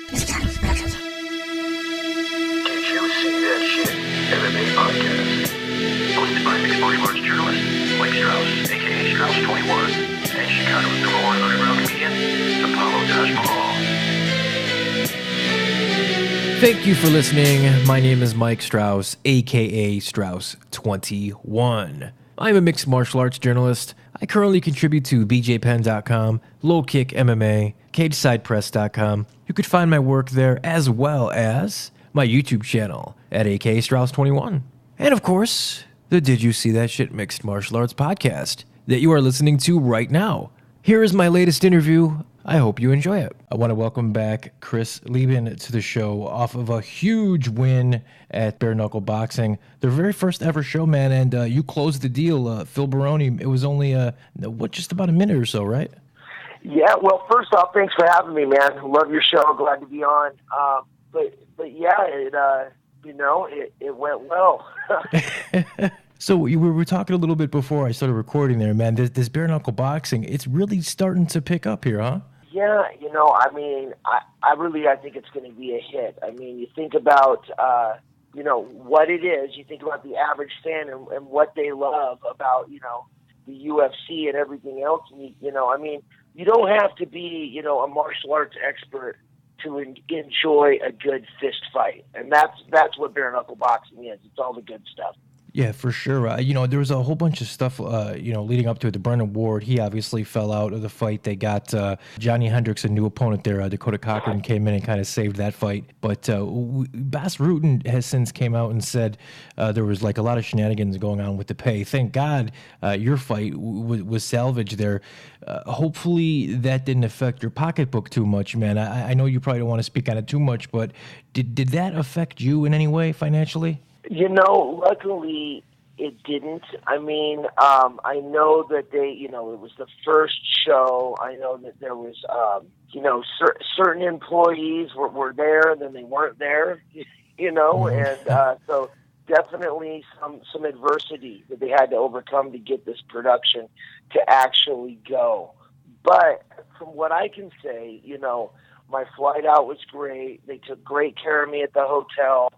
Did you see that shit? MMA podcast. Hosted by mixed martial arts journalist Mike Strauss, a.k.a. Strauss21, and Chicago's number one underground comedian, Apollo Taj Mahal. Thank you for listening. My name is Mike Strauss, a.k.a. Strauss21. I'm a mixed martial arts journalist. I currently contribute to bjpen.com, Low Kick MMA, CageSidePress.com. You could find my work there as well as my YouTube channel at a.k.a. Strauss21. And of course, the Did You See That Shit Mixed Martial Arts podcast that you are listening to right now. Here is my latest interview. I hope you enjoy it. I want to welcome back Chris Leben to the show off of a huge win at Bare Knuckle Boxing. Their very first ever show, man, and you closed the deal. Phil Baroni, it was only, just about a minute or so, right? Yeah, well, first off, thanks for having me, man. Love your show. Glad to be on. But yeah, it went well. So we were talking a little bit before I started recording there, man. This bare knuckle boxing, it's really starting to pick up here, huh? Yeah, I think it's going to be a hit. I mean, you think about, what it is. You think about the average fan and what they love about, the UFC and everything else. And, you don't have to be, a martial arts expert to enjoy a good fist fight. And that's what bare knuckle boxing is. It's all the good stuff. Yeah, for sure. There was a whole bunch of stuff, leading up to it. The Brennan Ward, he obviously fell out of the fight. They got Johnny Hendricks, a new opponent there. Dakota Cochran came in and kind of saved that fight. But Bas Rutten has since came out and said there was like a lot of shenanigans going on with the pay. Thank God your fight was salvaged there. Hopefully that didn't affect your pocketbook too much, man. I know you probably don't want to speak on it too much, but did that affect you in any way financially? Luckily it didn't. I mean, I know that it was the first show. I know that there was, certain employees were there and then they weren't there, and so definitely some adversity that they had to overcome to get this production to actually go. But from what I can say, my flight out was great. They took great care of me at the hotel.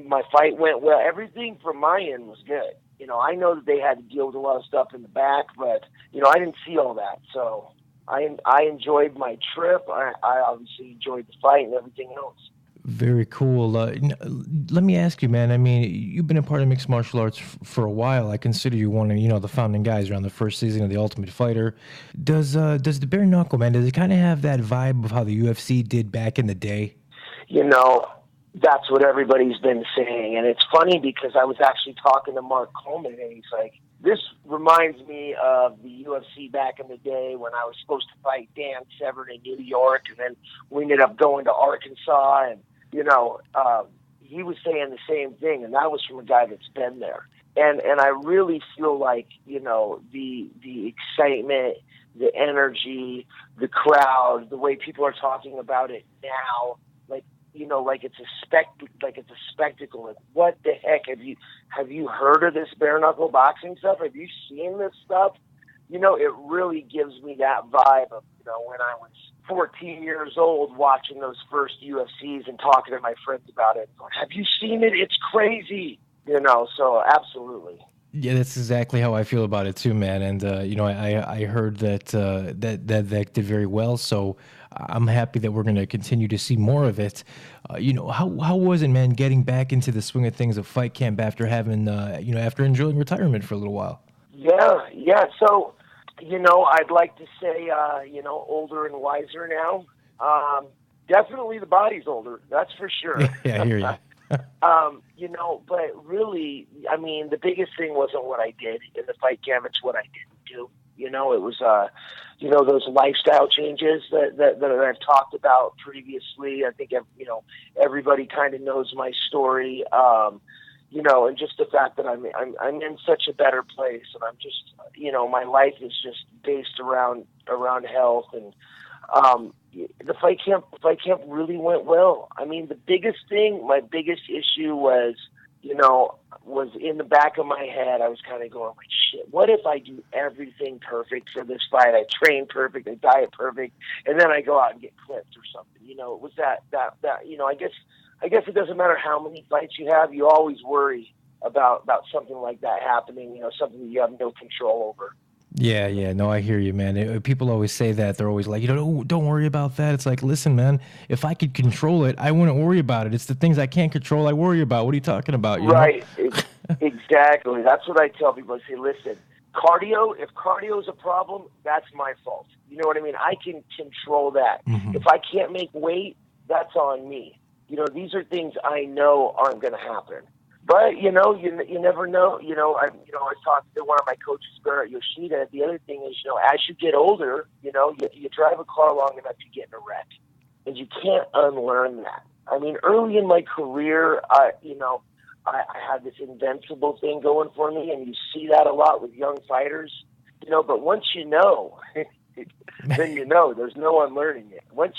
My fight went well. Everything from my end was good. I know that they had to deal with a lot of stuff in the back, but, I didn't see all that. So I enjoyed my trip. I obviously enjoyed the fight and everything else. Very cool. Let me ask you, man. I mean, you've been a part of mixed martial arts for a while. I consider you one of, the founding guys around the first season of The Ultimate Fighter. Does the bare knuckle, man, does it kind of have that vibe of how the UFC did back in the day? That's what everybody's been saying. And it's funny because I was actually talking to Mark Coleman, and he's like, this reminds me of the UFC back in the day when I was supposed to fight Dan Severn in New York, and then we ended up going to Arkansas, and, he was saying the same thing, and that was from a guy that's been there. And I really feel like, the excitement, the energy, the crowd, the way people are talking about it now, like it's a spectacle. Like, what the heck have you heard of this bare knuckle boxing stuff? Have you seen this stuff? It really gives me that vibe of, when I was 14 years old watching those first UFCs and talking to my friends about it. Have you seen it? It's crazy. So absolutely. Yeah, that's exactly how I feel about it too, man. And I heard that that did very well. So I'm happy that we're going to continue to see more of it. How was it, man, getting back into the swing of things of fight camp after having after enjoying retirement for a little while? Yeah. So I'd like to say older and wiser now. Definitely the body's older. That's for sure. Yeah, I hear you. But really, I mean, the biggest thing wasn't what I did in the fight camp. It's what I didn't do. It was, those lifestyle changes that I've talked about previously. I think, everybody kind of knows my story. And just the fact that I'm in such a better place, and I'm just, my life is just based around health, and the fight camp really went well. I mean, my biggest issue was, was in the back of my head. I was kind of going like, shit, what if I do everything perfect for this fight? I train perfect, I diet perfect, and then I go out and get clipped or something. You know, it was that, you know, I guess it doesn't matter how many fights you have. You always worry about something like that happening, you know, something that you have no control over. Yeah, no, I hear you, man. People always say that. They're always like, you know, don't worry about that. It's like, listen, man, if I could control it, I wouldn't worry about it. It's the things I can't control I worry about. What are you talking about? You right. Exactly. That's what I tell people. I say, listen, if cardio is a problem, that's my fault. You know what I mean? I can control that. If I can't make weight, that's on me. You know, these are things I know aren't going to happen. But, you know, you never know. You know, I was talking to one of my coaches, Barrett Yoshida. The other thing is, you know, as you get older, you know, you drive a car long enough, you get in a wreck. And you can't unlearn that. I mean, early in my career, you know, I had this invincible thing going for me, and you see that a lot with young fighters. You know, but once you know, then you know. There's no unlearning it. Once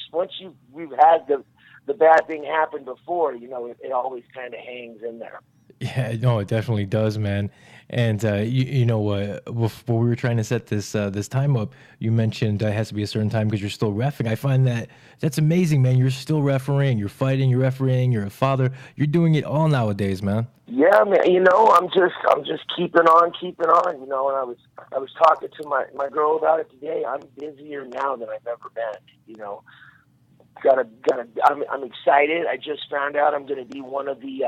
we've had the bad thing happen before, you know, it always kind of hangs in there. Yeah, no, it definitely does, man. And you know, before we were trying to set this time up, you mentioned it has to be a certain time because you're still reffing. I find that's amazing, man. You're still refereeing, you're fighting, you're refereeing, you're a father. You're doing it all nowadays, man. Yeah, man. You know, I'm just keeping on. You know, and I was talking to my girl about it today. I'm busier now than I've ever been. You know, I'm excited. I just found out I'm going to be one of the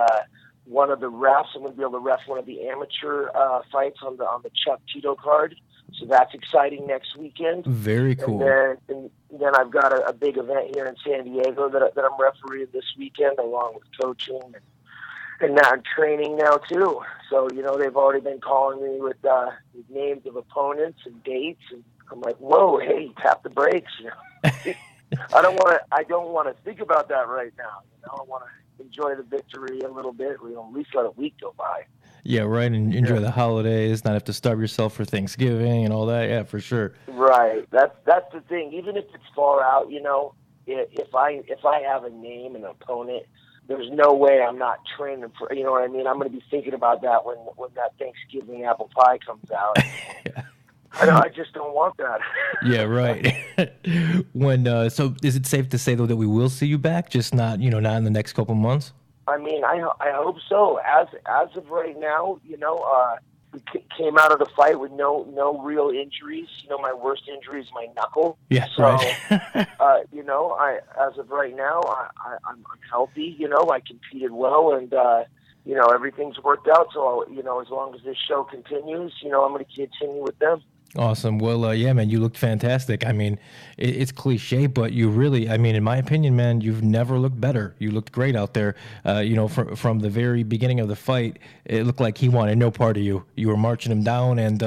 refs. I'm going to be able to ref one of the amateur fights on the Chuck Tito card. So that's exciting next weekend. Very cool. And then I've got a big event here in San Diego that I'm refereeing this weekend, along with coaching and now I'm training now too. So, you know, they've already been calling me with names of opponents and dates, and I'm like, whoa, hey, tap the brakes. You know? I don't want to think about that right now. You know, I want to enjoy the victory a little bit. We at least let a week go by. Yeah, right. And enjoy the holidays. Not have to starve yourself for Thanksgiving and all that. Yeah, for sure. Right. That's the thing. Even if it's far out, you know, if I have a name and an opponent, there's no way I'm not training for. You know what I mean? I'm going to be thinking about that when that Thanksgiving apple pie comes out. Yeah. I just don't want that. Yeah, right. So is it safe to say though that we will see you back, just not in the next couple months? I mean, I hope so. As of right now, you know, we came out of the fight with no real injuries. You know, my worst injury is my knuckle. Yeah, so, right. you know, as of right now, I'm healthy. You know, I competed well, and you know, everything's worked out. So, you know, as long as this show continues, you know, I'm going to continue with them. Awesome. Well, yeah, man, you looked fantastic. I mean, it's cliche, but you really, I mean, in my opinion, man, you've never looked better. You looked great out there. You know, from the very beginning of the fight, it looked like he wanted no part of you. You were marching him down, and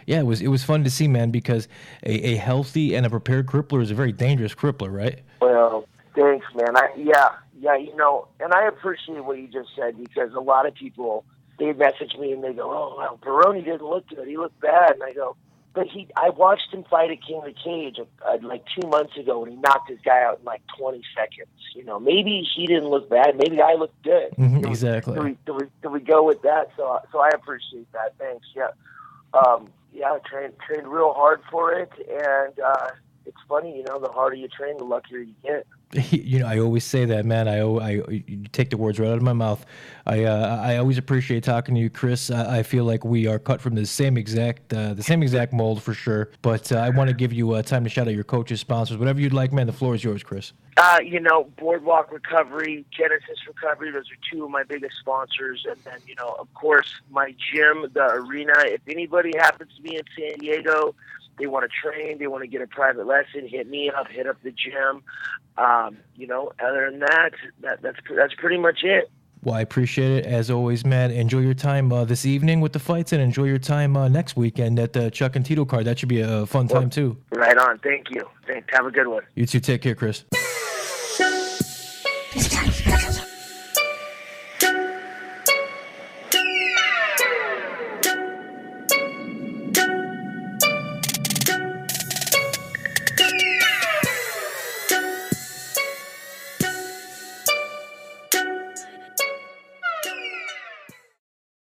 yeah, it was fun to see, man, because a healthy and a prepared crippler is a very dangerous crippler, right? Well, thanks, man. Yeah, you know, and I appreciate what you just said, because a lot of people, they message me and they go, oh, well, Baroni didn't look good. He looked bad. And I go, but I watched him fight at King of the Cage like 2 months ago, when he knocked his guy out in like 20 seconds. You know, maybe he didn't look bad. Maybe I looked good. Exactly. Do we go with that? So I appreciate that. Thanks. Yeah. Yeah, I trained real hard for it. And it's funny, you know, the harder you train, the luckier you get. You know, I always say that, man. You take the words right out of my mouth. I always appreciate talking to you, Chris. I feel like we are cut from the same exact mold for sure. But I want to give you time to shout out your coaches, sponsors, whatever you'd like, man. The floor is yours, Chris. You know, Boardwalk Recovery, Genesis Recovery, those are two of my biggest sponsors. And then, you know, of course, my gym, the arena. If anybody happens to be in San Diego, they want to train, they want to get a private lesson, hit me up, hit up the gym. You know, other than that's pretty much it. Well, I appreciate it. As always, man, enjoy your time this evening with the fights, and enjoy your time next weekend at the Chuck and Tito card. That should be a fun time, too. Right on. Thank you. Thanks. Have a good one. You too. Take care, Chris.